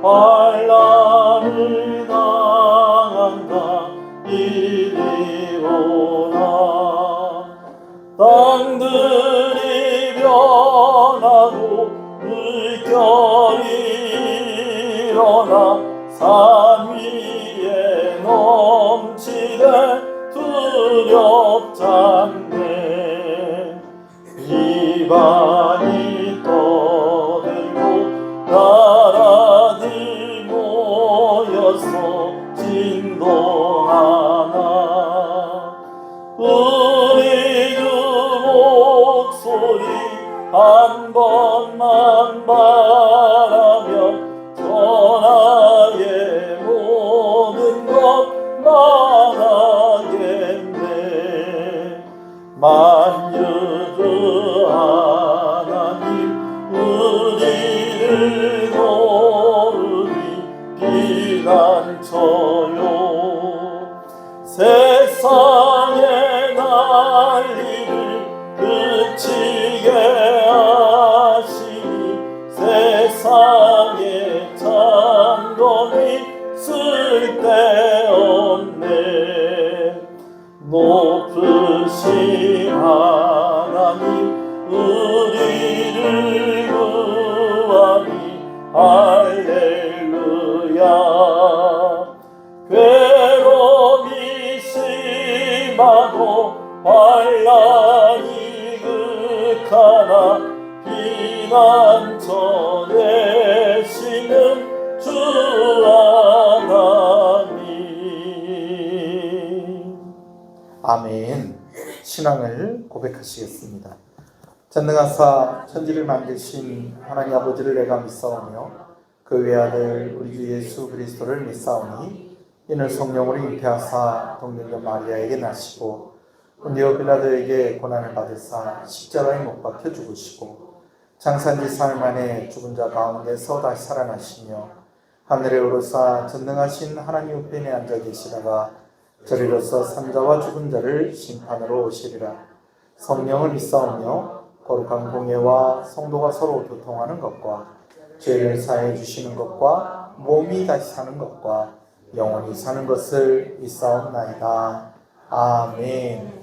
환난을 당한다 이리 오라. 땅들이 변하고 물결이 일어나 산 위에 넘치되 두렵잖네. 비바람이 떠들고 나라들 모여서 진동하나. 우리 주 목소리 한 번만 바라면 전하의 모든 것 망하겠네. 만유주 하나님 우리를 도우니 피난처요. 세상의 난리를 그치게 하시니 세상의 찬동이 쓸데없네. 높으신 하나님 우리를 구하니 할렐루야. 괴로움이 심하고 환난이 극하나 피난처 되시는 주 하나님. 아멘. 신앙을 고백하시겠습니다. 전능하사 천지를 만드신 하나님 아버지를 내가 믿사오며 그 외아들 우리 주 예수 그리스도를 믿사오니 이는 성령으로 잉태하사 동정녀 마리아에게 나시고 본디오 빌라도에게 고난을 받으사 십자가에 못 박혀 죽으시고 장사한 지 사흘 만에 죽은 자 가운데서 다시 살아나시며 하늘에 오르사 전능하신 하나님 우편에 앉아 계시다가 저리로서 산자와 죽은 자를 심판으로 오시리라. 성령을 믿사오며 거룩한 공예와 성도가 서로 교통하는 것과 죄를 사해 주시는 것과 몸이 다시 사는 것과 영원히 사는 것을 믿사옵나이다. 아멘.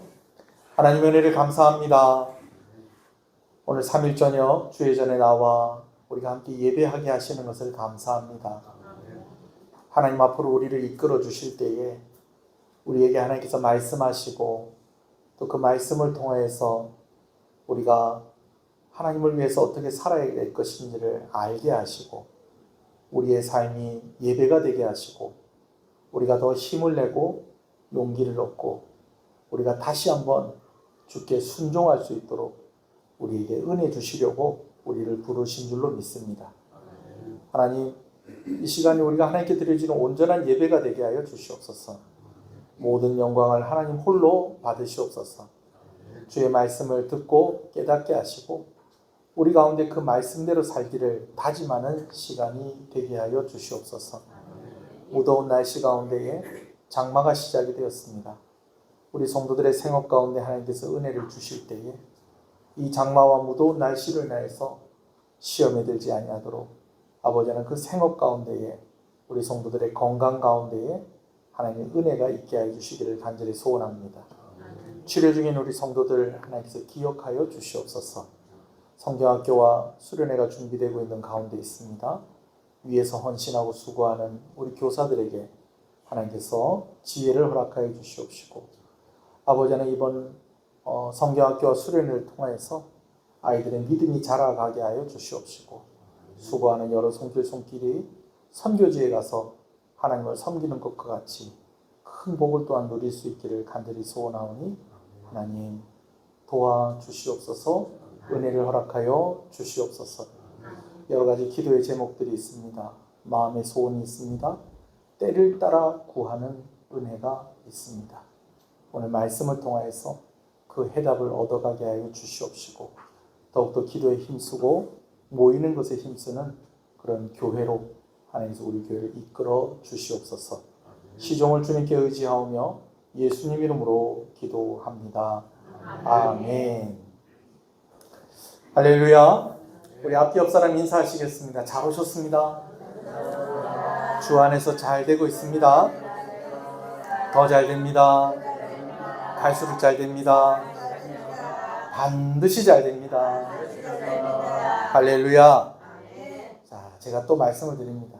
하나님의 은혜를 감사합니다. 오늘 3일 저녁 주회전에 나와 우리가 함께 예배하게 하시는 것을 감사합니다. 하나님 앞으로 우리를 이끌어 주실 때에 우리에게 하나님께서 말씀하시고 또 그 말씀을 통해서 우리가 하나님을 위해서 어떻게 살아야 될 것인지를 알게 하시고 우리의 삶이 예배가 되게 하시고 우리가 더 힘을 내고 용기를 얻고 우리가 다시 한번 주께 순종할 수 있도록 우리에게 은혜 주시려고 우리를 부르신 줄로 믿습니다. 하나님, 이 시간에 우리가 하나님께 드려지는 온전한 예배가 되게 하여 주시옵소서. 모든 영광을 하나님 홀로 받으시옵소서. 주의 말씀을 듣고 깨닫게 하시고 우리 가운데 그 말씀대로 살기를 다짐하는 시간이 되게 하여 주시옵소서. 무더운 날씨 가운데에 장마가 시작이 되었습니다. 우리 성도들의 생업 가운데 하나님께서 은혜를 주실 때에 이 장마와 무더운 날씨를 인하여서 시험에 들지 아니하도록 아버지 하나님 그 생업 가운데에 우리 성도들의 건강 가운데에 하나님의 은혜가 있게 해주시기를 간절히 소원합니다. 치료 중인 우리 성도들 하나님께서 기억하여 주시옵소서. 성경학교와 수련회가 준비되고 있는 가운데 있습니다. 위에서 헌신하고 수고하는 우리 교사들에게 하나님께서 지혜를 허락하여 주시옵시고 아버지 하나님 이번 성경학교와 수련회를 통해서 아이들의 믿음이 자라가게 하여 주시옵시고 수고하는 여러 손길이 선교지에 가서 하나님을 섬기는 것과 같이 큰 복을 또한 누릴 수 있기를 간절히 소원하오니 하나님 도와주시옵소서. 은혜를 허락하여 주시옵소서. 여러 가지 기도의 제목들이 있습니다. 마음의 소원이 있습니다. 때를 따라 구하는 은혜가 있습니다. 오늘 말씀을 통하여서 그 해답을 얻어가게 하여 주시옵시고 더욱더 기도에 힘쓰고 모이는 것에 힘쓰는 그런 교회로 하나님께서 우리 교회를 이끌어 주시옵소서. 시종을 주님께 의지하오며 예수님 이름으로 기도합니다. 아멘. 할렐루야. 우리 앞뒤 옆 사람 인사하시겠습니다. 잘 오셨습니다. 주 안에서 잘 되고 있습니다. 더 잘 됩니다. 갈수록 잘 됩니다. 반드시 잘 됩니다. 할렐루야. 자, 제가 또 말씀을 드립니다.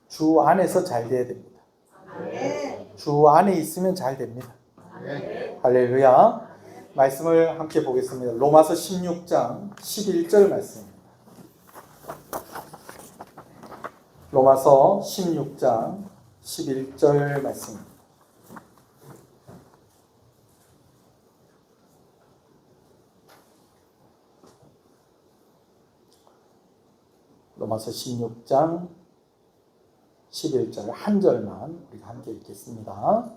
주 안에서 잘 돼야 됩니다. 주 안에 있으면 잘 됩니다. 할렐루야. 말씀을 함께 보겠습니다. 로마서 16장 11절 말씀입니다. 로마서 16장 11절 말씀입니다. 로마서 16장 11절 한 절만 우리가 함께 읽겠습니다.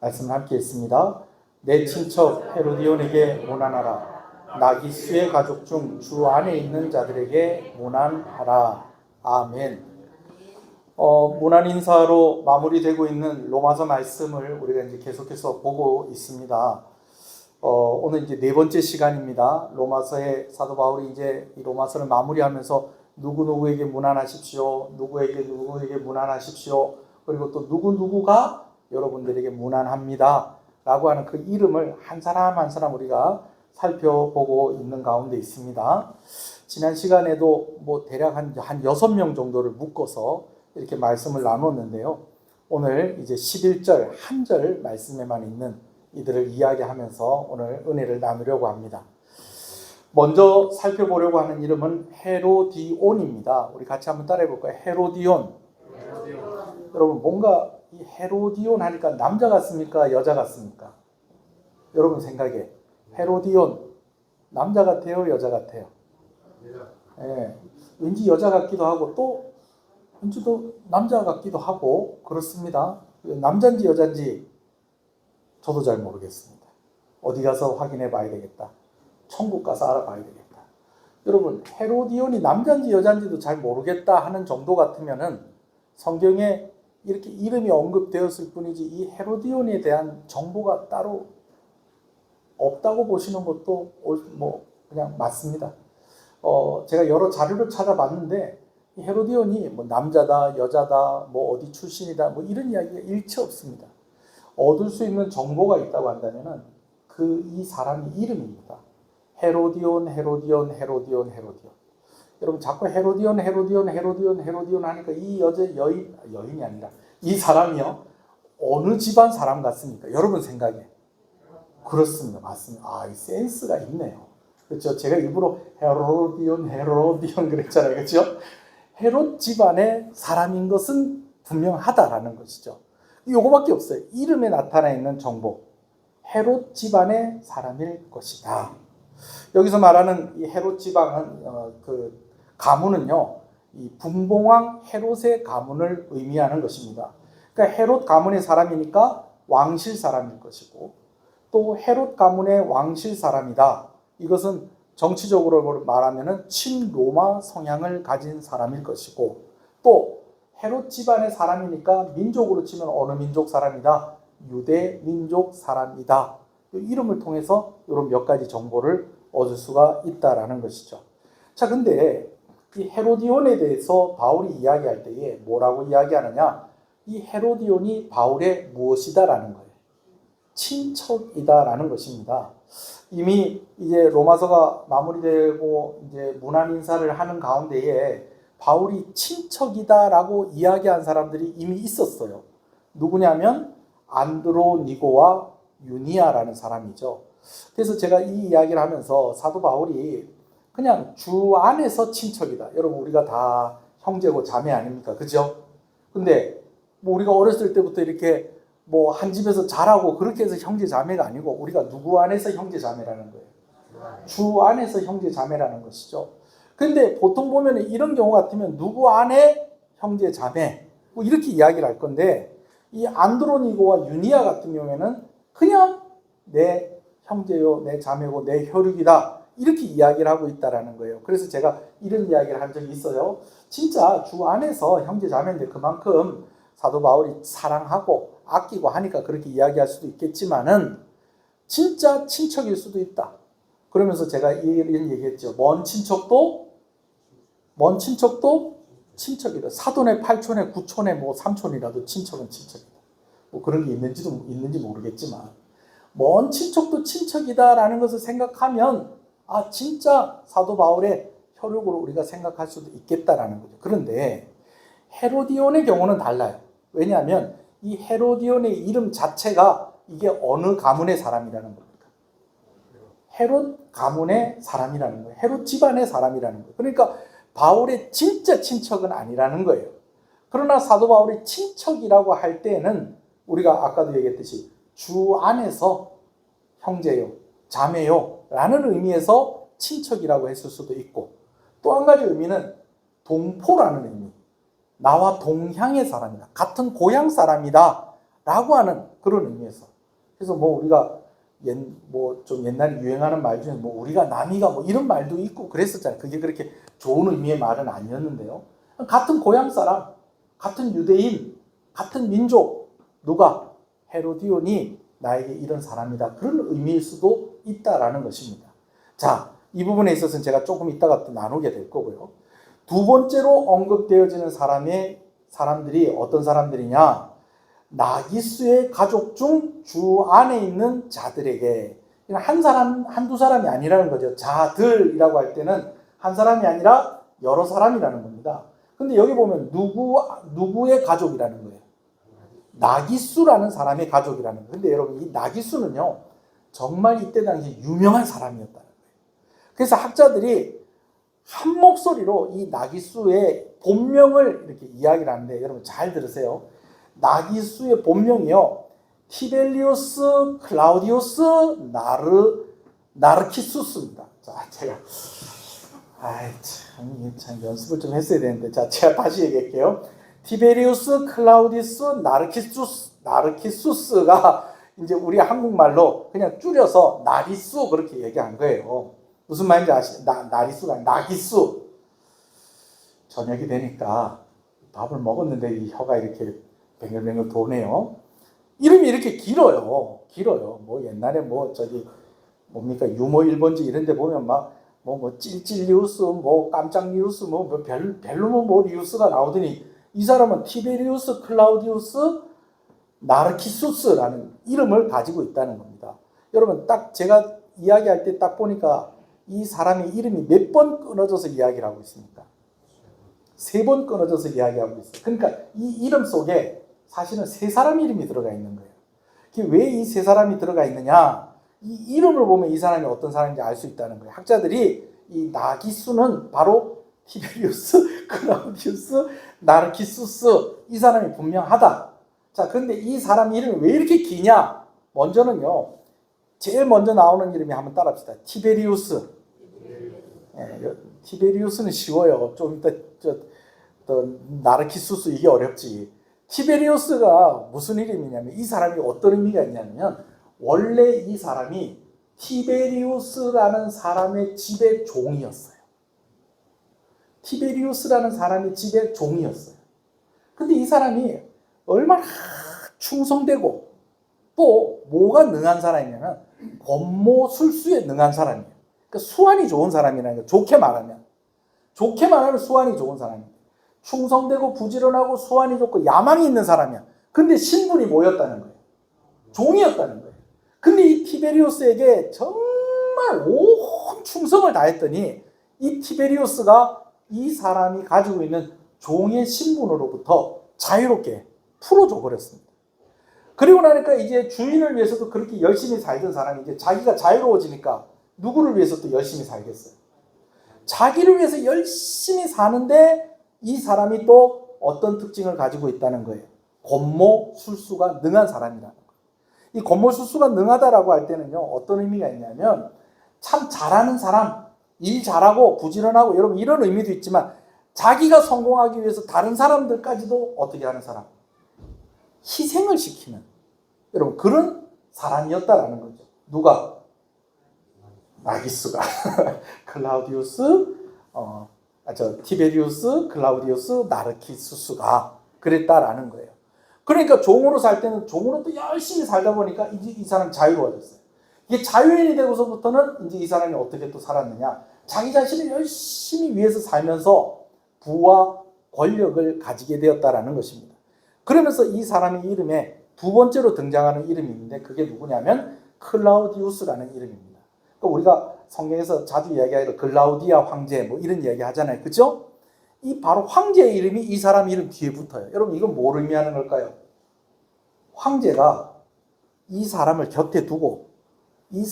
말씀 함께 읽습니다. 내 친척 헤로디온에게 문안하라. 나기수의 가족 중 주 안에 있는 자들에게 문안하라. 아멘. 문안 인사로 마무리되고 있는 로마서 말씀을 우리가 이제 계속해서 보고 있습니다. 오늘 이제 네 번째 시간입니다. 로마서의 사도 바울이 이제 이 로마서를 마무리하면서 누구누구에게 문안하십시오. 누구에게 문안하십시오. 그리고 또 누구누구가 여러분들에게 문안합니다. 라고 하는 그 이름을 한 사람 한 사람 우리가 살펴보고 있는 가운데 있습니다. 지난 시간에도 대략 한 6명 정도를 묶어서 이렇게 말씀을 나눴는데요. 오늘 이제 11절 한 절 말씀에만 있는 이들을 이야기하면서 오늘 은혜를 나누려고 합니다. 먼저 살펴보려고 하는 이름은 헤로디온입니다. 우리 같이 한번 따라해 볼까요? 헤로디온. 여러분 뭔가 이 헤로디온 하니까 남자 같습니까? 여자 같습니까? 여러분 생각에 헤로디온 남자 같아요? 여자 같아요? 네, 왠지 여자 같기도 하고 또 왠지 또 남자 같기도 하고 그렇습니다. 남자인지 여자인지 저도 잘 모르겠습니다. 어디 가서 확인해 봐야 되겠다. 천국 가서 알아봐야 되겠다. 여러분 헤로디온이 남자인지 여자인지도 잘 모르겠다 하는 정도 같으면은 성경에 이렇게 이름이 언급되었을 뿐이지 이 헤로디온에 대한 정보가 따로 없다고 보시는 것도 그냥 맞습니다. 제가 여러 자료를 찾아봤는데 이 헤로디온이 남자다 여자다 어디 출신이다 이런 이야기가 일체 없습니다. 얻을 수 있는 정보가 있다고 한다면은 이 사람의 이름입니다. 헤로디온. 여러분 자꾸 헤로디온 하니까 이 여인이 아니라 이 사람이요 어느 집안 사람 같습니까? 여러분 생각에 그렇습니다. 맞습니다. 이 센스가 있네요. 그렇죠? 제가 일부러 헤로디온 그랬잖아요. 그렇죠? 헤롯 집안의 사람인 것은 분명하다라는 것이죠. 이거밖에 없어요. 이름에 나타나 있는 정보. 헤롯 집안의 사람일 것이다. 여기서 말하는 이 헤롯 지방은 그 가문은요, 이 분봉왕 헤롯의 가문을 의미하는 것입니다. 그러니까 헤롯 가문의 사람이니까 왕실 사람일 것이고, 또 헤롯 가문의 왕실 사람이다. 이것은 정치적으로 말하면은 친로마 성향을 가진 사람일 것이고, 또 헤롯 집안의 사람이니까 민족으로 치면 어느 민족 사람이다? 유대 민족 사람이다. 이름을 통해서 이런 몇 가지 정보를 얻을 수가 있다라는 것이죠. 자, 근데 이 헤로디온에 대해서 바울이 이야기할 때에 뭐라고 이야기하느냐? 이 헤로디온이 바울의 무엇이다라는 거예요. 친척이다라는 것입니다. 이미 이제 로마서가 마무리되고 이제 문안 인사를 하는 가운데에 바울이 친척이다라고 이야기한 사람들이 이미 있었어요. 누구냐면 안드로니고와 유니아라는 사람이죠. 그래서 제가 이 이야기를 하면서 사도 바울이 그냥 주 안에서 친척이다. 여러분 우리가 다 형제고 자매 아닙니까? 그죠? 근데 우리가 어렸을 때부터 이렇게 한 집에서 자라고 그렇게 해서 형제 자매가 아니고 우리가 누구 안에서 형제 자매라는 거예요. 주 안에서 형제 자매라는 것이죠. 근데 보통 보면 이런 경우 같으면 누구 안에 형제 자매 이렇게 이야기를 할 건데 이 안드로니고와 유니아 같은 경우에는 그냥 내 형제요, 내 자매고 내 혈육이다 이렇게 이야기를 하고 있다라는 거예요. 그래서 제가 이런 이야기를 한 적이 있어요. 진짜 주 안에서 형제 자매인데 그만큼 사도 바울이 사랑하고 아끼고 하니까 그렇게 이야기할 수도 있겠지만은 진짜 친척일 수도 있다. 그러면서 제가 이런 얘기했죠. 먼 친척도 친척이다. 사돈의 8촌의 9촌의 뭐 3촌이라도 친척은 친척이다. 뭐 그런 게 있는지 모르겠지만 먼 친척도 친척이다라는 것을 생각하면 진짜 사도 바울의 혈육으로 우리가 생각할 수도 있겠다라는 거죠. 그런데 헤로디온의 경우는 달라요. 왜냐하면 이 헤로디온의 이름 자체가 이게 어느 가문의 사람이라는 겁니다. 헤롯 가문의 사람이라는 거예요. 헤롯 집안의 사람이라는 거예요. 그러니까 바울의 진짜 친척은 아니라는 거예요. 그러나 사도 바울의 친척이라고 할 때는 우리가 아까도 얘기했듯이 주 안에서 형제요, 자매요 라는 의미에서 친척이라고 했을 수도 있고, 또 한 가지 의미는 동포라는 의미, 나와 동향의 사람이다, 같은 고향 사람이다 라고 하는 그런 의미에서. 그래서 뭐 우리가 좀 옛날에 유행하는 말 중에 뭐 우리가 남이가 뭐 이런 말도 있고 그랬었잖아요. 그게 그렇게 좋은 의미의 말은 아니었는데요. 같은 고향 사람, 같은 유대인, 같은 민족, 누가 헤로디온이 나에게 이런 사람이다, 그런 의미일 수도 있다라는 것입니다. 자, 이 부분에 있어서는 제가 조금 이따가 또 나누게 될 거고요. 두 번째로 언급되어지는 사람들이 어떤 사람들이냐? 나기수의 가족 중 주 안에 있는 자들에게, 한 사람, 한두 사람이 아니라는 거죠. 자들이라고 할 때는 한 사람이 아니라 여러 사람이라는 겁니다. 근데 여기 보면 누구의 가족이라는 거예요? 나기수라는 사람의 가족이라는 거예요. 근데 여러분, 이 나기수는요, 정말 이때 당시 유명한 사람이었다는 거예요. 그래서 학자들이 한 목소리로 이 나기수의 본명을 이렇게 이야기를 하는데, 여러분 잘 들으세요. 나기수의 본명이요, 티벨리우스 클라우디우스 나르키수스입니다. 자, 제가 참 연습을 좀 했어야 되는데, 자, 제가 다시 얘기할게요. 티베리우스 클라우디우스 나르키수스가 이제 우리 한국말로 그냥 줄여서 나리수 그렇게 얘기한 거예요. 무슨 말인지 아시죠? 나리수가 나기수. 저녁이 되니까 밥을 먹었는데 이 혀가 이렇게 뱅글뱅글 도네요. 이름이 이렇게 길어요. 뭐 옛날에 뭡니까 유머 1번지 이런 데 보면 뭐 찔찔리우스, 뭐 깜짝리우스, 뭐 별로 뭐 리우스가 나오더니 이 사람은 티베리우스 클라우디우스 나르키수스라는 이름을 가지고 있다는 겁니다. 여러분, 딱 제가 이야기할 때 딱 보니까 이 사람의 이름이 몇 번 끊어져서 이야기를 하고 있습니까? 3번 끊어져서 이야기하고 있어요. 그러니까 이 이름 속에 사실은 3사람 이름이 들어가 있는 거예요. 왜 이 3사람이 들어가 있느냐? 이 이름을 보면 이 사람이 어떤 사람인지 알 수 있다는 거예요. 학자들이 이 나기수는 바로 티베리우스, 클라우디우스, 나르키수스, 이 사람이 분명하다. 자, 그런데 이 사람 이름이 왜 이렇게 기냐? 먼저는요, 제일 먼저 나오는 이름이 한번 따라합시다. 티베리우스. 티베리우스는 쉬워요. 좀 이따 나르키수스 이게 어렵지. 티베리우스가 무슨 이름이냐면, 이 사람이 어떤 의미가 있냐면, 원래 이 사람이 티베리우스라는 사람의 집의 종이었어요. 티베리우스라는 사람의 집의 종이었어요. 근데 이 사람이 얼마나 충성되고 또 뭐가 능한 사람이냐면 권모 술수에 능한 사람이에요. 그러니까 수완이 좋은 사람이라는 거예요. 좋게 말하면 수완이 좋은 사람이에요. 충성되고 부지런하고 수완이 좋고 야망이 있는 사람이야. 근데 신분이 뭐였다는 거예요? 종이었다는 거예요. 근데 이 티베리우스에게 정말 온 충성을 다했더니 이 티베리우스가 이 사람이 가지고 있는 종의 신분으로부터 자유롭게 풀어줘 버렸습니다. 그리고 나니까 이제 주인을 위해서도 그렇게 열심히 살던 사람이 이제 자기가 자유로워지니까 누구를 위해서 또 열심히 살겠어요? 자기를 위해서 열심히 사는데 이 사람이 또 어떤 특징을 가지고 있다는 거예요. 권모술수가 능한 사람이라는 거예요. 이 권모술수가 능하다라고 할 때는요, 어떤 의미가 있냐면 참 잘하는 사람, 일 잘하고 부지런하고 여러분 이런 의미도 있지만 자기가 성공하기 위해서 다른 사람들까지도 어떻게 하는 사람? 희생을 시키는, 여러분 그런 사람이었다라는 거죠. 누가? 나기수가 클라우디우스, 티베리우스, 클라우디우스, 나르키수스가 그랬다라는 거예요. 그러니까 종으로 살 때는 종으로 또 열심히 살다 보니까 이제 이 사람이 자유로워졌어요. 이게 자유인이 되고서부터는 이제 이 사람이 어떻게 또 살았느냐? 자기 자신을 열심히 위해서 살면서 부와 권력을 가지게 되었다라는 것입니다. 그러면서 이 사람의 이름에 두 번째로 등장하는 이름이 있는데 그게 누구냐면 클라우디우스라는 이름입니다. 그러니까 우리가 성경에서 자주 이야기하기로 글라우디아 황제 뭐 이런 이야기 하잖아요. 그죠? 이 바로 황제의 이름이 이 사람 이름 뒤에 붙어요. 여러분 이건 뭘 의미하는 걸까요? 황제가 이 사람을 곁에 두고 이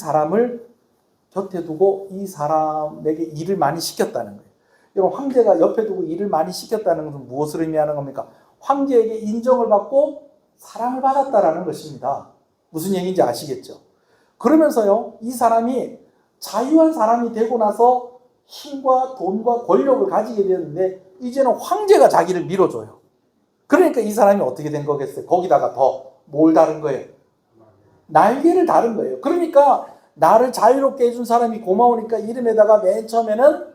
사람에게 일을 많이 시켰다는 거예요. 여러분 황제가 옆에 두고 일을 많이 시켰다는 것은 무엇을 의미하는 겁니까? 황제에게 인정을 받고 사랑을 받았다라는 것입니다. 무슨 얘기인지 아시겠죠? 그러면서요, 이 사람이 자유한 사람이 되고 나서 힘과 돈과 권력을 가지게 되었는데 이제는 황제가 자기를 밀어줘요. 그러니까 이 사람이 어떻게 된 거겠어요? 거기다가 더 뭘 다른 거예요? 날개를 다른 거예요. 그러니까 나를 자유롭게 해준 사람이 고마우니까 이름에다가 맨 처음에는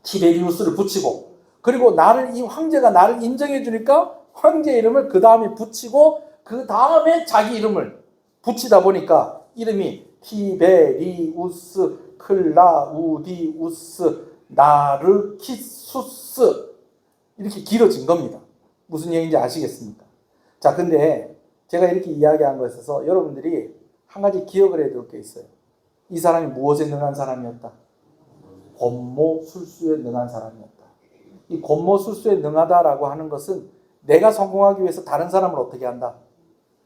티베리우스를 붙이고, 그리고 이 황제가 나를 인정해 주니까 황제 이름을 그 다음에 붙이고 그 다음에 자기 이름을 붙이다 보니까 이름이 티베리우스, 클라우디우스, 나르키수스 이렇게 길어진 겁니다. 무슨 얘기인지 아시겠습니까? 자, 근데 제가 이렇게 이야기한 것에 있어서 여러분들이 한 가지 기억을 해둘 게 있어요. 이 사람이 무엇에 능한 사람이었다? 권모술수에 능한 사람이었다. 이 권모술수에 능하다라고 하는 것은 내가 성공하기 위해서 다른 사람을 어떻게 한다?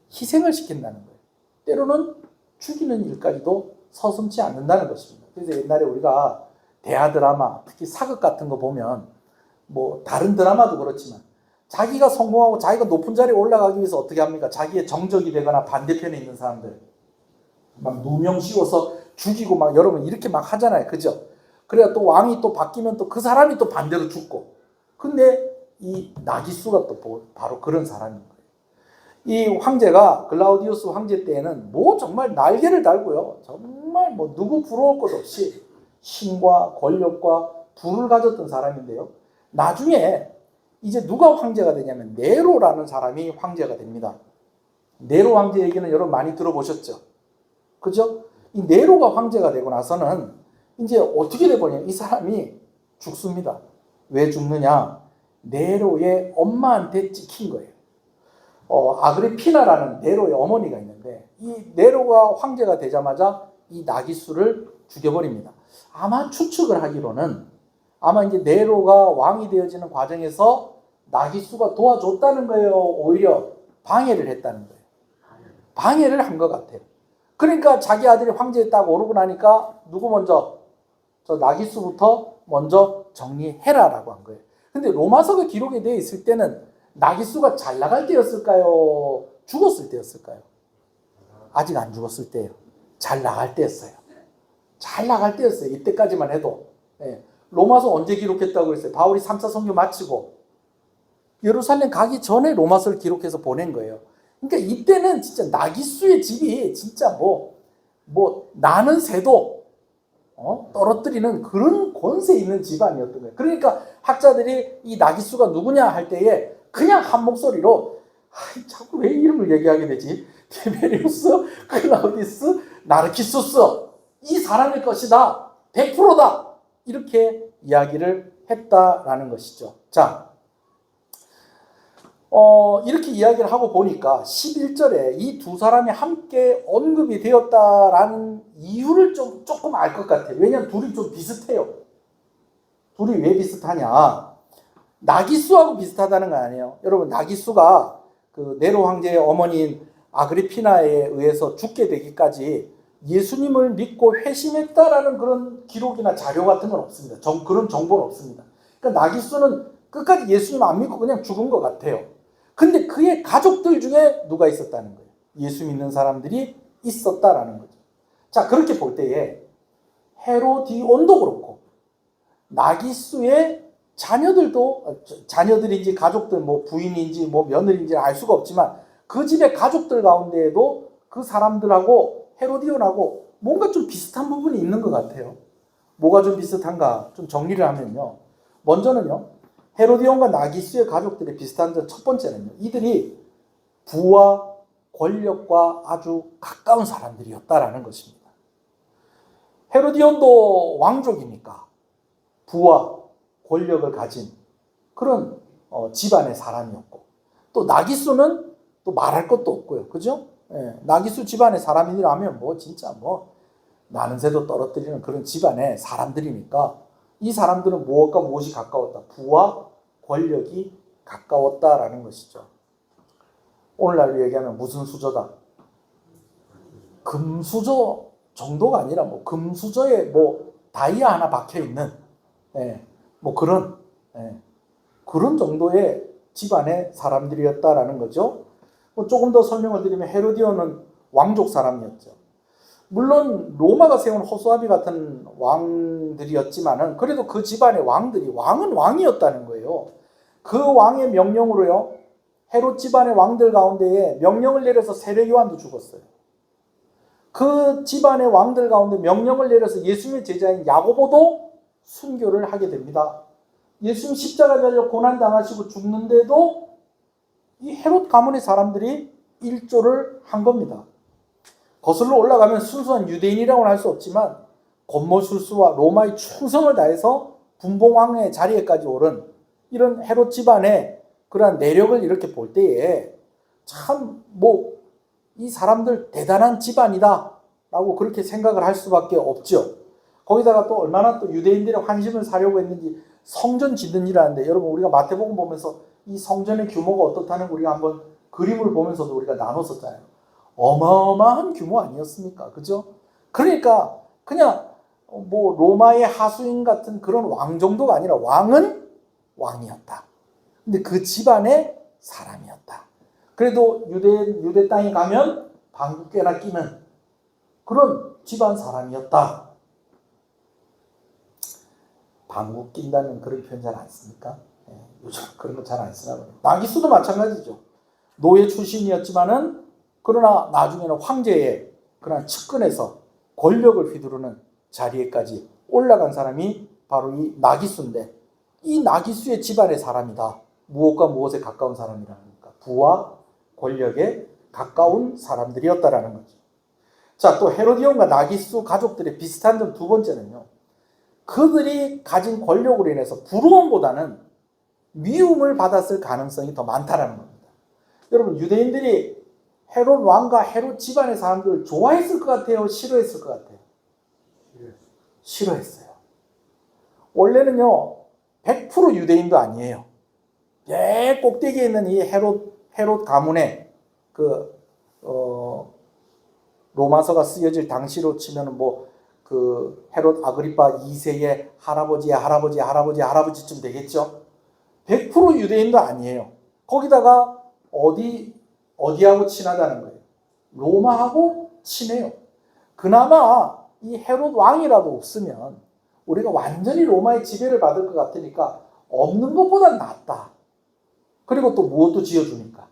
희생을 시킨다는 거예요. 때로는 죽이는 일까지도 서슴지 않는다는 것입니다. 그래서 옛날에 우리가 대하 드라마, 특히 사극 같은 거 보면 뭐 다른 드라마도 그렇지만 자기가 성공하고 자기가 높은 자리에 올라가기 위해서 어떻게 합니까? 자기의 정적이 되거나 반대편에 있는 사람들 막 누명 씌워서 죽이고 막 여러분 이렇게 막 하잖아요. 그죠? 그래야 또 왕이 또 바뀌면 또 그 사람이 또 반대로 죽고. 근데 이 나기수가 또 바로 그런 사람인 거예요. 이 황제가 글라우디우스 황제 때에는 뭐 정말 날개를 달고요. 정말 뭐 누구 부러울 것 없이 힘과 권력과 부를 가졌던 사람인데요. 나중에 이제 누가 황제가 되냐면 네로라는 사람이 황제가 됩니다. 네로 황제 얘기는 여러분 많이 들어보셨죠? 그죠? 이 네로가 황제가 되고 나서는 이제 어떻게 돼버냐? 이 사람이 죽습니다. 왜 죽느냐? 네로의 엄마한테 찍힌 거예요. 아그리피나라는 네로의 어머니가 있는데 이 네로가 황제가 되자마자 이 나기수를 죽여버립니다. 아마 추측을 하기로는 아마 이제 네로가 왕이 되어지는 과정에서 나기수가 도와줬다는 거예요. 오히려 방해를 했다는 거예요. 방해를 한 것 같아요. 그러니까 자기 아들이 황제에 딱 오르고 나니까 누구 먼저? 저 나기수부터 먼저 정리해라라고 한 거예요. 근데 로마서가 기록이 되어 있을 때는 나기수가 잘 나갈 때였을까요? 죽었을 때였을까요? 아직 안 죽었을 때예요. 잘 나갈 때였어요. 잘 나갈 때였어요. 이때까지만 해도. 예. 로마서 언제 기록했다고 그랬어요? 바울이 3차 선교 마치고 예루살렘 가기 전에 로마서를 기록해서 보낸 거예요. 그러니까 이때는 진짜 나기수의 집이 진짜 나는 새도 떨어뜨리는 그런 권세 있는 집안이었던 거예요. 그러니까 학자들이 이 나기수가 누구냐 할 때에 그냥 한 목소리로 자꾸 왜 이름을 얘기하게 되지? 티베리우스, 클라우디스, 나르키수스 이 사람일 것이다. 100%다. 이렇게 이야기를 했다라는 것이죠. 자, 이렇게 이야기를 하고 보니까 11절에 이 두 사람이 함께 언급이 되었다라는 이유를 조금 알 것 같아요. 왜냐하면 둘이 좀 비슷해요. 둘이 왜 비슷하냐? 나기수하고 비슷하다는 거 아니에요. 여러분 나기수가 그 네로 황제의 어머니인 아그리피나에 의해서 죽게 되기까지 예수님을 믿고 회심했다라는 그런 기록이나 자료 같은 건 없습니다. 그런 정보는 없습니다. 그러니까 나기수는 끝까지 예수님 안 믿고 그냥 죽은 것 같아요. 근데 그의 가족들 중에 누가 있었다는 거예요. 예수 믿는 사람들이 있었다라는 거죠. 자, 그렇게 볼 때에 헤로디온도 그렇고 나기수의 자녀들인지 가족들 부인인지 며느리인지 알 수가 없지만 그 집의 가족들 가운데에도 그 사람들하고 헤로디온하고 뭔가 좀 비슷한 부분이 있는 것 같아요. 뭐가 좀 비슷한가 좀 정리를 하면요. 먼저는요. 헤로디온과 나기수의 가족들이 비슷한 첫 번째는요. 이들이 부와 권력과 아주 가까운 사람들이었다라는 것입니다. 헤로디온도 왕족이니까 부와 권력을 가진 그런 집안의 사람이었고, 또 나기수는 또 말할 것도 없고요. 그죠? 예, 나기수 집안의 사람이라면 뭐 진짜 뭐 나는 새도 떨어뜨리는 그런 집안의 사람들이니까 이 사람들은 무엇과 무엇이 가까웠다? 부와 권력이 가까웠다라는 것이죠. 오늘날로 얘기하면 무슨 수저다? 금수저 정도가 아니라 뭐 금수저에 뭐 다이아 하나 박혀 있는 뭐 그런 그런 정도의 집안의 사람들이었다라는 거죠. 조금 더 설명을 드리면 헤로디온은 왕족 사람이었죠. 물론 로마가 세운 호수아비 같은 왕들이었지만은 그래도 그 집안의 왕들이 왕은 왕이었다는 거예요. 그 왕의 명령으로요, 헤롯 집안의 왕들 가운데에 명령을 내려서 세례 요한도 죽었어요. 그 집안의 왕들 가운데 명령을 내려서 예수님의 제자인 야고보도 순교를 하게 됩니다. 예수님 십자가 달려 고난당하시고 죽는데도 이 헤롯 가문의 사람들이 일조를 한 겁니다. 거슬러 올라가면 순수한 유대인이라고는 할 수 없지만 곤모술수와 로마의 충성을 다해서 분봉왕의 자리에까지 오른 이런 헤롯 집안의 그러한 내력을 이렇게 볼 때에 참 뭐 이 사람들 대단한 집안이다 라고 그렇게 생각을 할 수밖에 없죠. 거기다가 또 얼마나 또 유대인들의 환심을 사려고 했는지 성전 짓는 일을 하는데, 여러분 우리가 마태복음 보면서 이 성전의 규모가 어떻다는 거 우리가 한번 그림을 보면서도 우리가 나눴었잖아요. 어마어마한 규모 아니었습니까? 그죠? 그러니까 그냥 뭐 로마의 하수인 같은 그런 왕 정도가 아니라 왕은 왕이었다. 근데 그 집안의 사람이었다. 그래도 유대 땅에 가면 방구 꿰나 끼는 그런 집안 사람이었다. 방구 낀다는 그런 표현 잘 안 씁니까? 요즘 그런 거 잘 안 쓰나 봐요. 나기수도 마찬가지죠. 노예 출신이었지만은 그러나 나중에는 황제의 그런 측근에서 권력을 휘두르는 자리에까지 올라간 사람이 바로 이 나기수인데, 이 나기수의 집안의 사람이다. 무엇과 무엇에 가까운 사람이라니까? 부와 권력에 가까운 사람들이었다라는 거죠. 자, 또 헤로디온과 나기수 가족들의 비슷한 점 두 번째는요, 그들이 가진 권력으로 인해서 부러움보다는 미움을 받았을 가능성이 더 많다라는 겁니다. 여러분, 유대인들이 헤롯 왕과 헤롯 집안의 사람들을 좋아했을 것 같아요? 싫어했을 것 같아요? 싫어했어요. 원래는요, 100% 유대인도 아니에요. 꼭대기에 있는 이 헤롯 가문의 로마서가 쓰여질 당시로 치면은 그 헤롯 아그리파 2세의 할아버지쯤 되겠죠. 100% 유대인도 아니에요. 거기다가 어디하고 친하다는 거예요? 로마하고 친해요. 그나마 이 헤롯 왕이라도 없으면 우리가 완전히 로마의 지배를 받을 것 같으니까 없는 것보단 낫다. 그리고 또 무엇도 지어주니까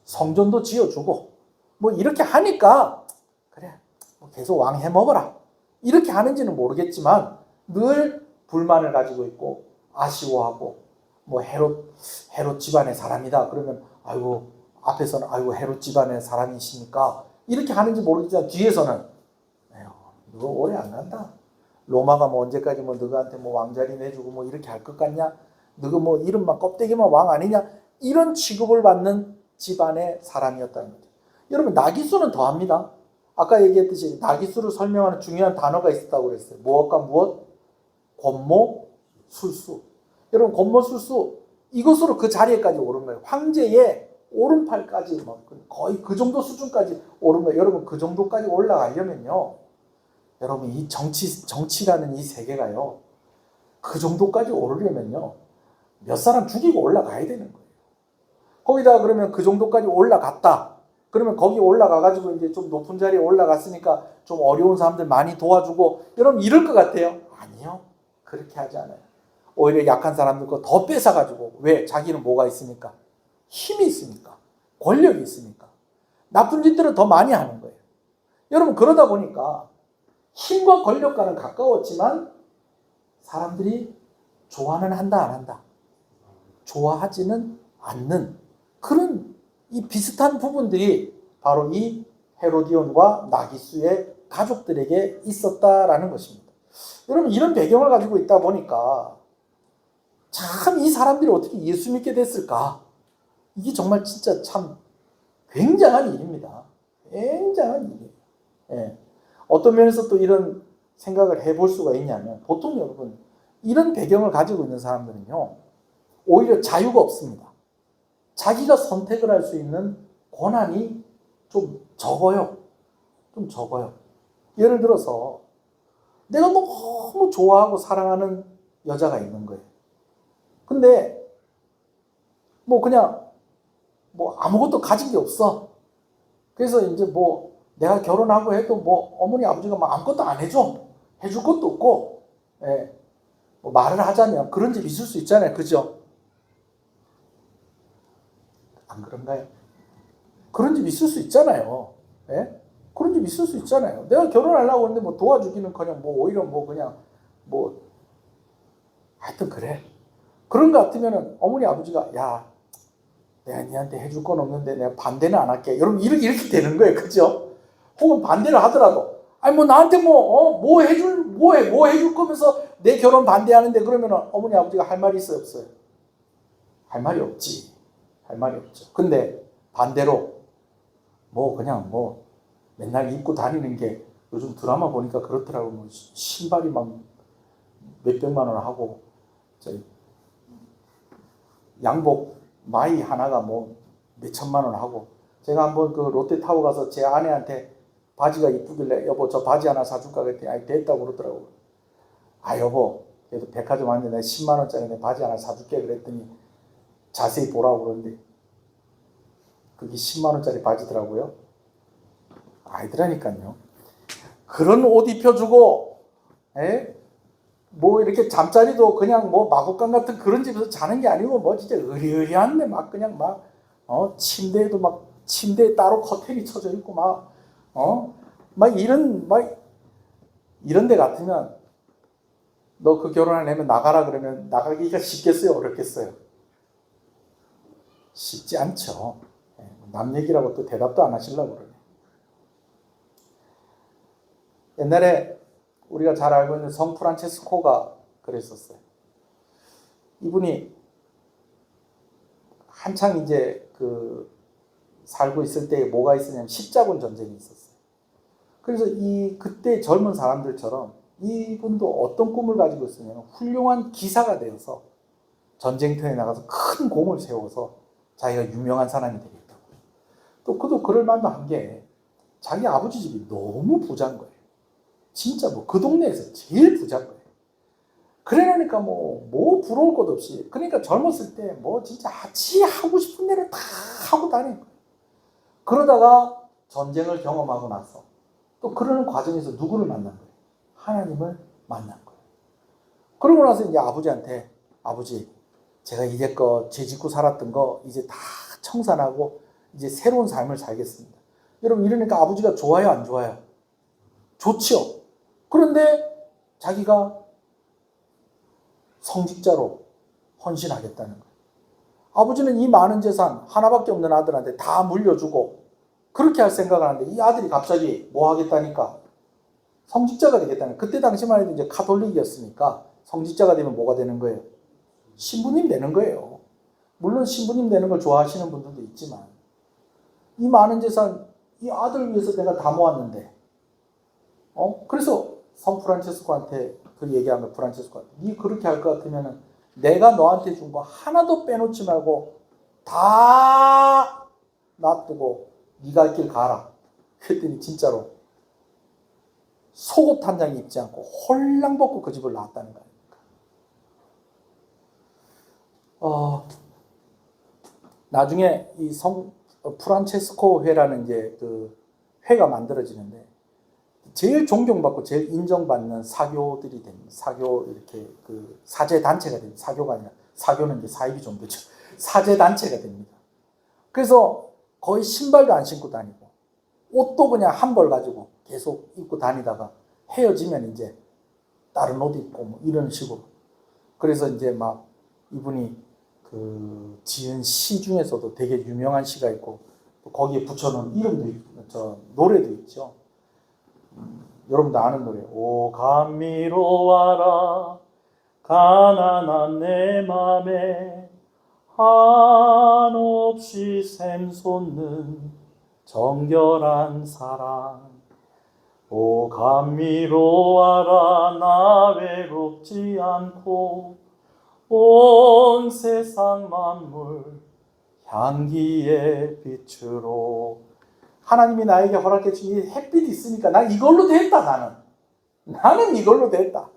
성전도 지어주고 뭐 이렇게 하니까 그래 뭐 계속 왕 해먹어라 이렇게 하는지는 모르겠지만 늘 불만을 가지고 있고 아쉬워하고 뭐 헤롯 집안의 사람이다 그러면 아이고 앞에서는 아이고 헤롯 집안의 사람이십니까 이렇게 하는지 모르겠지만 뒤에서는 너 오래 안 간다. 로마가 뭐 언제까지 뭐 너한테 뭐 왕자리 내주고 뭐 이렇게 할 것 같냐? 너가 뭐 이름만 껍데기만 왕 아니냐? 이런 취급을 받는 집안의 사람이었다는 거죠. 여러분 나기수는 더합니다. 아까 얘기했듯이 나기수를 설명하는 중요한 단어가 있었다고 그랬어요. 무엇과 무엇? 권모, 술수. 여러분 권모, 술수 이것으로 그 자리에까지 오른 거예요. 황제의 오른팔까지 거의 그 정도 수준까지 오른 거예요. 여러분 그 정도까지 올라가려면요. 여러분 이 정치라는 이 세계가요. 그 정도까지 오르려면요. 몇 사람 죽이고 올라가야 되는 거예요. 거기다가 그러면 그 정도까지 올라갔다. 그러면 거기 올라가가지고 이제 좀 높은 자리에 올라갔으니까 좀 어려운 사람들 많이 도와주고 여러분 이럴 것 같아요? 아니요. 그렇게 하지 않아요. 오히려 약한 사람들 거 더 뺏어가지고 왜? 자기는 뭐가 있으니까? 힘이 있으니까. 권력이 있으니까. 나쁜 짓들은 더 많이 하는 거예요. 여러분 그러다 보니까 힘과 권력과는 가까웠지만 사람들이 좋아는 한다 안 한다? 좋아하지는 않는 그런 이 비슷한 부분들이 바로 이 헤로디온과 나기수의 가족들에게 있었다라는 것입니다. 여러분 이런 배경을 가지고 있다 보니까 참 이 사람들이 어떻게 예수 믿게 됐을까? 이게 정말 진짜 참 굉장한 일입니다. 굉장한 일이에요. 예. 어떤 면에서 또 이런 생각을 해볼 수가 있냐면, 보통 여러분 이런 배경을 가지고 있는 사람들은요, 오히려 자유가 없습니다. 자기가 선택을 할 수 있는 권한이 좀 적어요. 좀 적어요. 예를 들어서 내가 너무 좋아하고 사랑하는 여자가 있는 거예요. 근데 뭐 그냥 뭐 아무것도 가진 게 없어. 그래서 이제 뭐 내가 결혼하고 해도 뭐 어머니 아버지가 막 아무것도 안 해줘. 해줄 것도 없고, 예. 뭐 말을 하자면 그런 집 있을 수 있잖아요. 그죠? 안 그런가요? 그런 집 있을 수 있잖아요. 예? 그런 집 있을 수 있잖아요. 내가 결혼하려고 하는데 뭐 도와주기는 그냥 뭐 오히려 뭐 그냥 뭐 하여튼 그래. 그런 거 같으면은 어머니 아버지가 야 내가 니한테 해줄 건 없는데 내가 반대는 안 할게. 여러분 이렇게 되는 거예요. 그죠? 혹은 반대를 하더라도 아니 뭐 나한테 뭐 해줄 거면서 내 결혼 반대하는데 그러면은 어머니 아버지가 할 말이 있어요, 없어요? 할 말이 없지. 할 말이 없죠. 근데 반대로 뭐 그냥 뭐 맨날 입고 다니는 게 요즘 드라마 보니까 그렇더라고. 뭐 신발이 막 몇백만 원 하고 저희 양복 마이 하나가 뭐 몇천만 원 하고. 제가 한번 그 롯데타워 가서 제 아내한테 바지가 이쁘길래 여보 저 바지 하나 사줄까 그랬더니 아니 됐다고 그러더라고. 아 여보 그래도 백화점 왔는데 내가 10만 원짜리 내 바지 하나 사줄게 그랬더니 자세히 보라고 그러는데 그게 10만 원짜리 바지더라고요. 아니더라니까요. 그런 옷 입혀주고, 에? 뭐 이렇게 잠자리도 그냥 뭐 마곡간 같은 그런 집에서 자는 게 아니고 뭐 진짜 으리으리한데 막 그냥 막 침대에도 막 침대에 따로 커튼이 쳐져 있고 막 이런 데 같으면 너 그 결혼하려면 나가라 그러면 나가기가 쉽겠어요, 어렵겠어요? 쉽지 않죠. 남 얘기라고 또 대답도 안 하시려고 그러네. 옛날에 우리가 잘 알고 있는 성 프란체스코가 그랬었어요. 이분이 한창 이제 그 살고 있을 때 뭐가 있었냐면 십자군 전쟁이 있었어요. 그래서 그때 젊은 사람들처럼 이분도 어떤 꿈을 가지고 있었냐면 훌륭한 기사가 되어서 전쟁터에 나가서 큰 공을 세워서 자기가 유명한 사람이 되겠다고. 또 그도 그럴 만도 한 게 자기 아버지 집이 너무 부자인 거예요. 진짜 뭐 그 동네에서 제일 부자인 거예요. 그러니까 뭐 부러울 것 없이. 그러니까 젊었을 때 뭐 진짜 지 하고 싶은 대로 다 하고 다닌 거예요. 그러다가 전쟁을 경험하고 나서 또 그러는 과정에서 누구를 만난 거예요? 하나님을 만난 거예요. 그러고 나서 이제 아버지한테 아버지 제가 이제껏 죄 짓고 살았던 거 이제 다 청산하고 이제 새로운 삶을 살겠습니다. 여러분 이러니까 아버지가 좋아요 안 좋아요? 좋죠. 그런데 자기가 성직자로 헌신하겠다는 거예요. 아버지는 이 많은 재산 하나밖에 없는 아들한테 다 물려주고 그렇게 할 생각을 하는데 이 아들이 갑자기 뭐 하겠다니까? 성직자가 되겠다는 거예요. 그때 당시만 해도 이제 카톨릭이었으니까 성직자가 되면 뭐가 되는 거예요? 신부님 되는 거예요. 물론 신부님 되는 걸 좋아하시는 분들도 있지만 이 많은 재산 이 아들 위해서 내가 다 모았는데 그래서 성 프란체스코한테 그 얘기한 거 프란체스코한테 니 그렇게 할 것 같으면 내가 너한테 준 거 하나도 빼놓지 말고 다 놔두고 네가 할 길 가라. 그랬더니 진짜로 속옷 한 장 입지 않고 홀랑 벗고 그 집을 나왔다는 거 아닙니까? 나중에 이 성 프란체스코 회라는 이제 그 회가 만들어지는데 제일 존경받고 제일 인정받는 사교들이 됩니다. 사교 이렇게 그 사제 단체가 됩니다. 사교가 아니라 사교는 이제 사입이 좀 되죠. 사제 단체가 됩니다. 그래서 거의 신발도 안 신고 다니고 옷도 그냥 한 벌 가지고 계속 입고 다니다가 헤어지면 이제 다른 옷 입고 뭐 이런 식으로. 그래서 이제 막 이분이 그 지은 시 중에서도 되게 유명한 시가 있고 거기에 붙여놓은 이름도 있고 저 노래도 있죠. 여러분도 아는 노래. 오 감미로워라 가난한 내 맘에 한없이 샘솟는 정결한 사랑. 오 감미로워라 나 외롭지 않고 온 세상 만물 향기의 빛으로. 하나님이 나에게 허락해 주신 이 햇빛이 있으니까 나 이걸로 됐다. 나는 이걸로 됐다.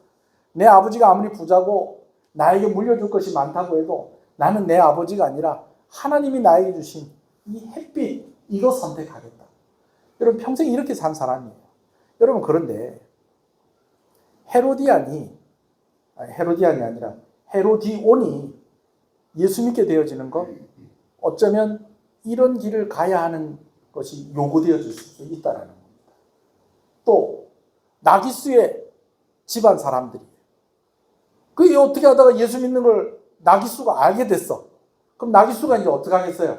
내 아버지가 아무리 부자고 나에게 물려줄 것이 많다고 해도 나는 내 아버지가 아니라 하나님이 나에게 주신 이 햇빛, 이거 선택하겠다. 여러분 평생 이렇게 산 사람이에요. 여러분 그런데 헤로디안이 아니라 헤로디온이 예수 믿게 되어지는 것, 어쩌면 이런 길을 가야 하는 것이 요구되어질 수 있다는 겁니다. 또 나기수의 집안 사람들이 그게 어떻게 하다가 예수 믿는 걸 나기수가 알게 됐어. 그럼 나기수가 이제 어떻게 하겠어요?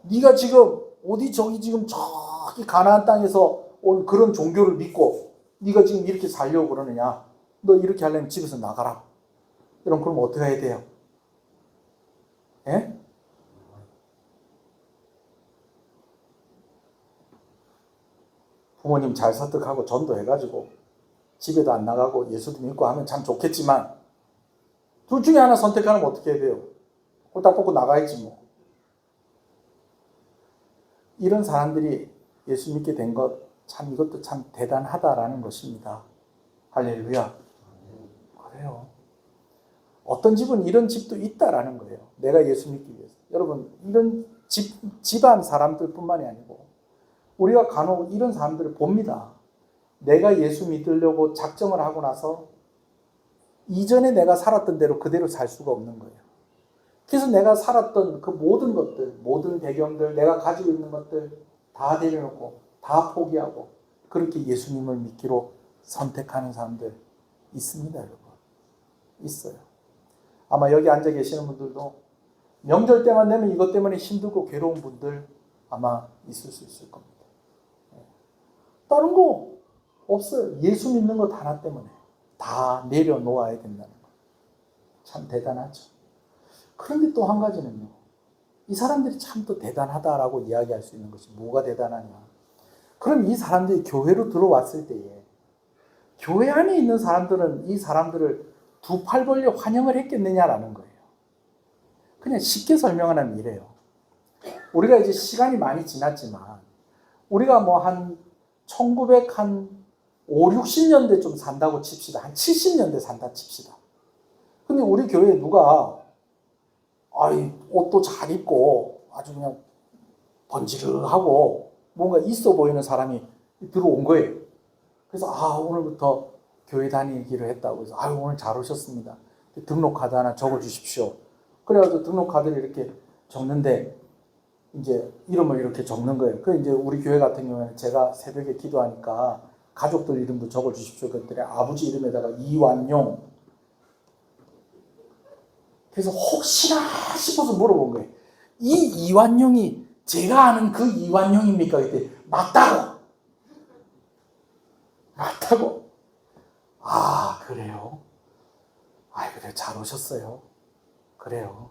네가 지금 어디 저기 지금 저기 가나안 땅에서 온 그런 종교를 믿고 네가 지금 이렇게 살려고 그러느냐? 너 이렇게 하려면 집에서 나가라. 그럼 어떻게 해야 돼요? 예? 부모님 잘 설득하고 전도해가지고 집에도 안 나가고 예수도 믿고 하면 참 좋겠지만 둘 중에 하나 선택하면 어떻게 해야 돼요? 홀딱 벗고 나가야지 뭐. 이런 사람들이 예수 믿게 된 것 참 이것도 참 대단하다라는 것입니다. 할렐루야. 그래요. 어떤 집은 이런 집도 있다라는 거예요. 내가 예수 믿기 위해서. 여러분 이런 집안 사람들 뿐만이 아니고 우리가 간혹 이런 사람들을 봅니다. 내가 예수 믿으려고 작정을 하고 나서 이전에 내가 살았던 대로 그대로 살 수가 없는 거예요. 그래서 내가 살았던 그 모든 것들, 모든 배경들, 내가 가지고 있는 것들 다 내려놓고 다 포기하고 그렇게 예수님을 믿기로 선택하는 사람들 있습니다, 여러분. 있어요. 아마 여기 앉아 계시는 분들도 명절 때만 되면 이것 때문에 힘들고 괴로운 분들 아마 있을 수 있을 겁니다. 다른 거 없어요. 예수 믿는 것 하나 때문에 다 내려놓아야 된다는 거. 참 대단하죠. 그런데 또 한 가지는요. 이 사람들이 참 또 대단하다라고 이야기할 수 있는 것이 뭐가 대단하냐. 그럼 이 사람들이 교회로 들어왔을 때에 교회 안에 있는 사람들은 이 사람들을 두 팔 벌려 환영을 했겠느냐라는 거예요. 그냥 쉽게 설명하면 이래요. 우리가 이제 시간이 많이 지났지만 우리가 뭐 한 1905, 60년대 좀 산다고 칩시다. 한 70년대 산다 칩시다. 근데 우리 교회에 누가 옷도 잘 입고 아주 그냥 번지르하고 뭔가 있어 보이는 사람이 들어온 거예요. 그래서 오늘부터 교회 다니기로 했다고 해서 오늘 잘 오셨습니다. 등록카드 하나 적어주십시오. 그래가지고 등록카드를 이렇게 적는데 이제 이름을 이렇게 적는 거예요. 그 이제 우리 교회 같은 경우에는 제가 새벽에 기도하니까 가족들 이름도 적어주십시오. 그랬더니 아버지 이름에다가 이완용. 그래서 혹시나 싶어서 물어본 거예요. 이 이완용이 제가 아는 그 이완용입니까? 그때 맞다고. 그래요. 그래 잘 오셨어요. 그래요.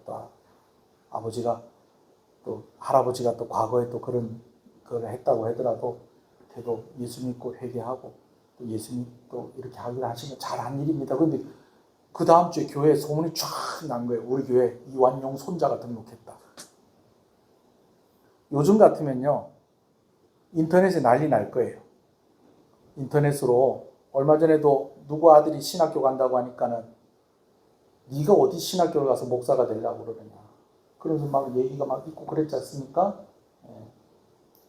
또 아버지가 또 할아버지가 또 과거에 또 그런 걸 했다고 하더라도 그래도 예수 믿고 회개하고 또 예수 믿고 이렇게 하기를 하시면 잘한 일입니다. 그런데 그 다음 주에 교회에 소문이 쫙 난 거예요. 우리 교회 이완용 손자가 등록했다. 요즘 같으면요 인터넷에 난리 날 거예요. 인터넷으로 얼마 전에도 누구 아들이 신학교 간다고 하니까는 네가 어디 신학교를 가서 목사가 되려고 그러느냐. 그러면서 막 얘기가 막 있고 그랬지 않습니까?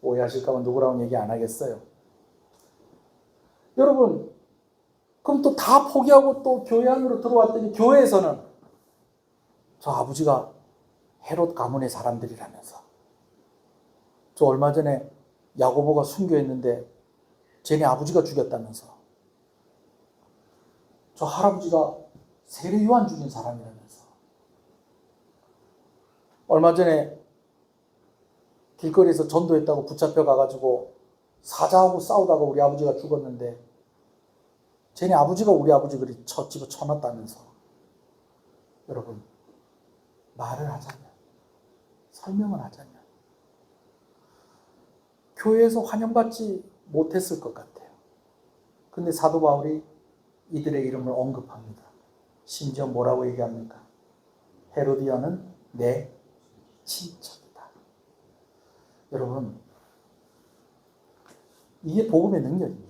오해하실까봐 누구라고는 얘기 안 하겠어요. 여러분, 그럼 또 다 포기하고 또 교회 안으로 들어왔더니 교회에서는 저 아버지가 헤롯 가문의 사람들이라면서 저 얼마 전에 야고보가 순교했는데 쟤네 아버지가 죽였다면서 저 할아버지가 세례 요한 죽인 사람이라면서 얼마 전에 길거리에서 전도했다고 붙잡혀 가가지고 사자하고 싸우다가 우리 아버지가 죽었는데 쟤네 아버지가 우리 아버지 그리 집어 쳐놨다면서. 여러분, 말을 하자면, 설명을 하자면 교회에서 환영받지 못했을 것 같아요. 근데 사도 바울이 이들의 이름을 언급합니다. 심지어 뭐라고 얘기합니까? 헤로디아는 내 친척이다. 여러분, 이게 복음의 능력입니다.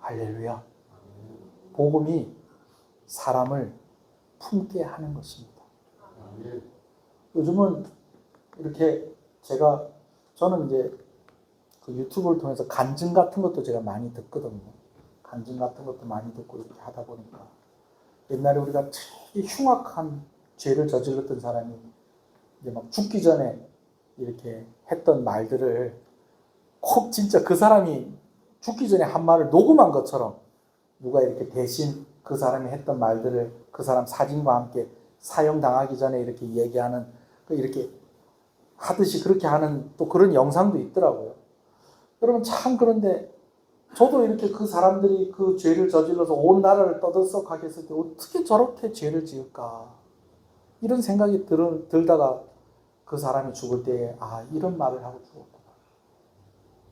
할렐루야. 복음이 사람을 품게 하는 것입니다. 요즘은 이렇게 저는 이제 그 유튜브를 통해서 간증 같은 것도 제가 많이 듣거든요. 간증 같은 것도 많이 듣고 이렇게 하다 보니까 옛날에 우리가 되게 흉악한 죄를 저질렀던 사람이 이제 막 죽기 전에 이렇게 했던 말들을 꼭 진짜 그 사람이 죽기 전에 한 말을 녹음한 것처럼 누가 이렇게 대신 그 사람이 했던 말들을 그 사람 사진과 함께 사형당하기 전에 이렇게 얘기하는, 이렇게 하듯이 그렇게 하는 또 그런 영상도 있더라고요. 여러분, 참 그런데 저도 이렇게 그 사람들이 그 죄를 저질러서 온 나라를 떠들썩하게 했을 때 어떻게 저렇게 죄를 지을까? 이런 생각이 들다가 그 사람이 죽을 때에 이런 말을 하고 죽었구나.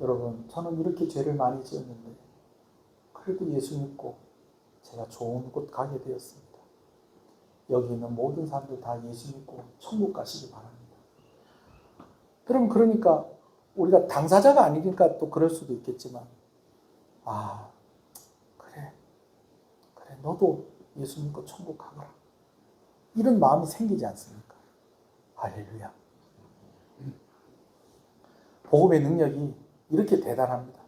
여러분, 저는 이렇게 죄를 많이 지었는데 그래도 예수 믿고 제가 좋은 곳 가게 되었습니다. 여기 있는 모든 사람들 다 예수 믿고 천국 가시기 바랍니다. 여러분, 그러니까 우리가 당사자가 아니니까 또 그럴 수도 있겠지만 그래 너도 예수 믿고 천국 가거라, 이런 마음이 생기지 않습니까? 할렐루야. 복음의 능력이 이렇게 대단합니다.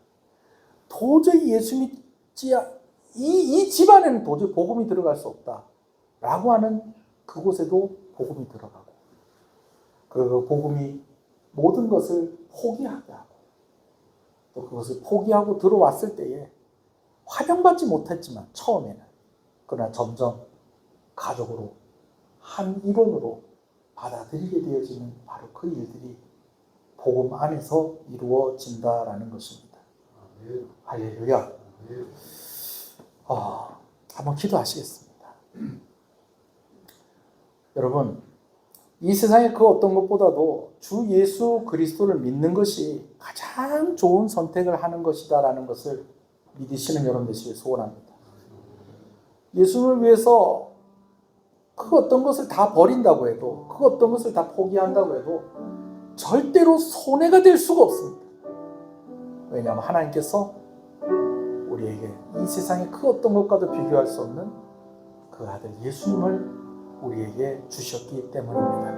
도저히 예수 믿지 이 집안에는 도저히 복음이 들어갈 수 없다 라고 하는 그곳에도 복음이 들어가고, 그리고 복음이 모든 것을 포기하게 하고, 또 그것을 포기하고 들어왔을 때에 환영받지 못했지만 처음에는, 그러나 점점 가족으로 한 일원으로 받아들이게 되어지는 바로 그 일들이 복음 안에서 이루어진다라는 것입니다. 할렐루야. 한번 기도하시겠습니다. 여러분, 이 세상의 그 어떤 것보다도 주 예수 그리스도를 믿는 것이 가장 좋은 선택을 하는 것이다라는 것을 믿으시는 여러분 되시길 소원합니다. 예수를 위해서 그 어떤 것을 다 버린다고 해도, 그 어떤 것을 다 포기한다고 해도 절대로 손해가 될 수가 없습니다. 왜냐하면 하나님께서 우리에게 이 세상의 그 어떤 것과도 비교할 수 없는 그 아들 예수님을 우리에게 주셨기 때문입니다.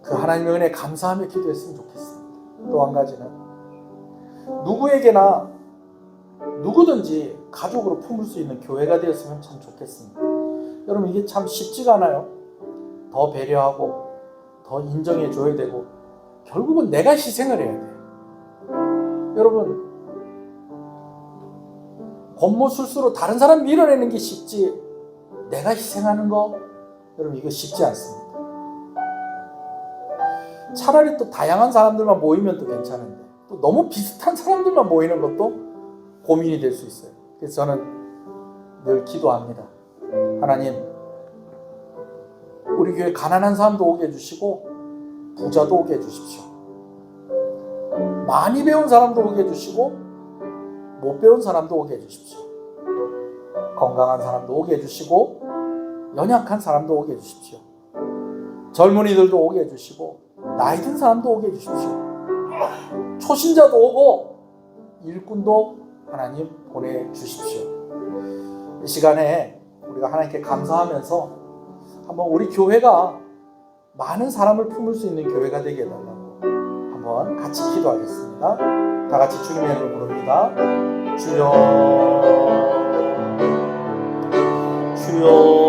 그 하나님의 은혜에 감사하며 기도했으면 좋겠습니다. 또 한 가지는 누구에게나 누구든지 가족으로 품을 수 있는 교회가 되었으면 참 좋겠습니다. 여러분, 이게 참 쉽지가 않아요. 더 배려하고 더 인정해 줘야 되고 결국은 내가 희생을 해야 돼요. 여러분, 권모술수로 다른 사람 밀어내는 게 쉽지 내가 희생하는 거, 여러분, 이거 쉽지 않습니다. 차라리 또 다양한 사람들만 모이면 또 괜찮은데 또 너무 비슷한 사람들만 모이는 것도 고민이 될 수 있어요. 그래서 저는 늘 기도합니다. 하나님, 우리 교회 가난한 사람도 오게 해주시고 부자도 오게 해주십시오. 많이 배운 사람도 오게 해주시고 못 배운 사람도 오게 해주십시오. 건강한 사람도 오게 해주시고 연약한 사람도 오게 해주십시오. 젊은이들도 오게 해주시고 나이 든 사람도 오게 해주십시오. 초신자도 오고 일꾼도 하나님 보내주십시오. 이 시간에 우리가 하나님께 감사하면서 한번 우리 교회가 많은 사람을 품을 수 있는 교회가 되게 해달라고 한번 같이 기도하겠습니다. 다 같이 주님의 이름을 부릅니다. 주여, 주여.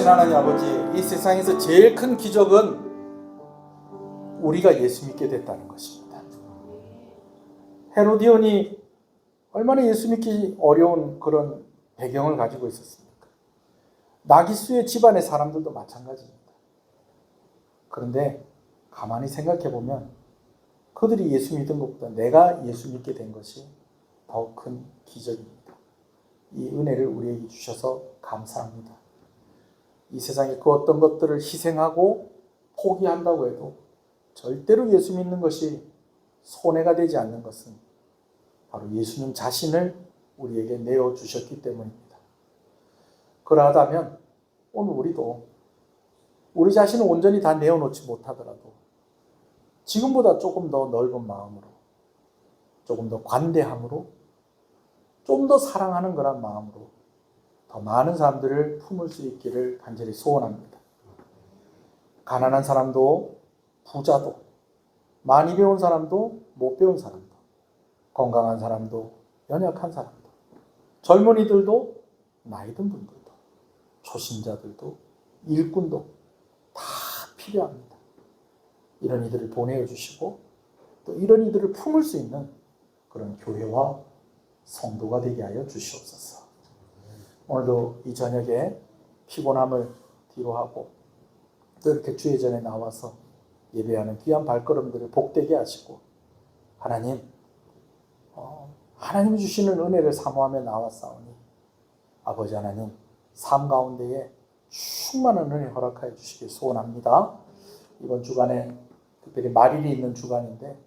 거룩하신 하나님 아버지, 이 세상에서 제일 큰 기적은 우리가 예수 믿게 됐다는 것입니다. 헤로디온이 얼마나 예수 믿기 어려운 그런 배경을 가지고 있었습니까? 나기수의 집안의 사람들도 마찬가지입니다. 그런데 가만히 생각해 보면 그들이 예수 믿은 것보다 내가 예수 믿게 된 것이 더 큰 기적입니다. 이 은혜를 우리에게 주셔서 감사합니다. 이 세상에 그 어떤 것들을 희생하고 포기한다고 해도 절대로 예수 믿는 것이 손해가 되지 않는 것은 바로 예수님 자신을 우리에게 내어주셨기 때문입니다. 그러하다면 오늘 우리도 우리 자신을 온전히 다 내어놓지 못하더라도 지금보다 조금 더 넓은 마음으로, 조금 더 관대함으로, 좀 더 사랑하는 그런 마음으로 더 많은 사람들을 품을 수 있기를 간절히 소원합니다. 가난한 사람도 부자도, 많이 배운 사람도 못 배운 사람도, 건강한 사람도 연약한 사람도, 젊은이들도 나이 든 분들도, 초신자들도 일꾼도 다 필요합니다. 이런 이들을 보내어 주시고 또 이런 이들을 품을 수 있는 그런 교회와 성도가 되게 하여 주시옵소서. 오늘도 이 저녁에 피곤함을 뒤로하고 또 이렇게 주의 전에 나와서 예배하는 귀한 발걸음들을 복되게 하시고 하나님이 주시는 은혜를 사모하며 나왔사오니 아버지 하나님 삶 가운데에 충만한 은혜 허락하여 주시길 소원합니다. 이번 주간에 특별히 말일이 있는 주간인데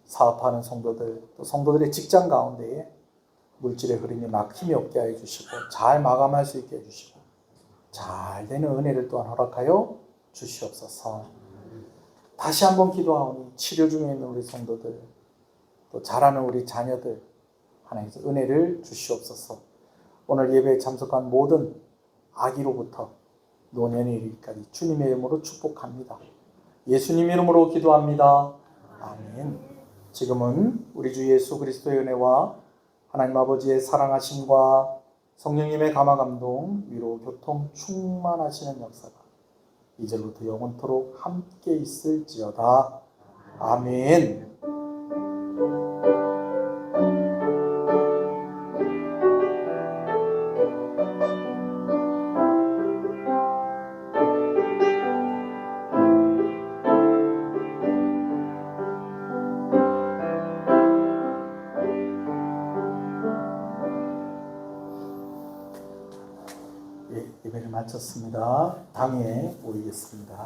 사업하는 성도들 또 성도들의 직장 가운데에 물질의 흐름이 막힘이 없게 하여 주시고 잘 마감할 수 있게 해주시고 잘 되는 은혜를 또한 허락하여 주시옵소서. 다시 한번 기도하오니 치료 중에 있는 우리 성도들 또 자라는 우리 자녀들 하나님께서 은혜를 주시옵소서. 오늘 예배에 참석한 모든 아기로부터 노년에 이르기까지 주님의 이름으로 축복합니다. 예수님 이름으로 기도합니다. 아멘. 지금은 우리 주 예수 그리스도의 은혜와 하나님 아버지의 사랑하심과 성령님의 감화감동, 위로, 교통, 충만하시는 역사가 이제부터 영원토록 함께 있을지어다. 아멘. 예배를 마쳤습니다. 당에 모이겠습니다.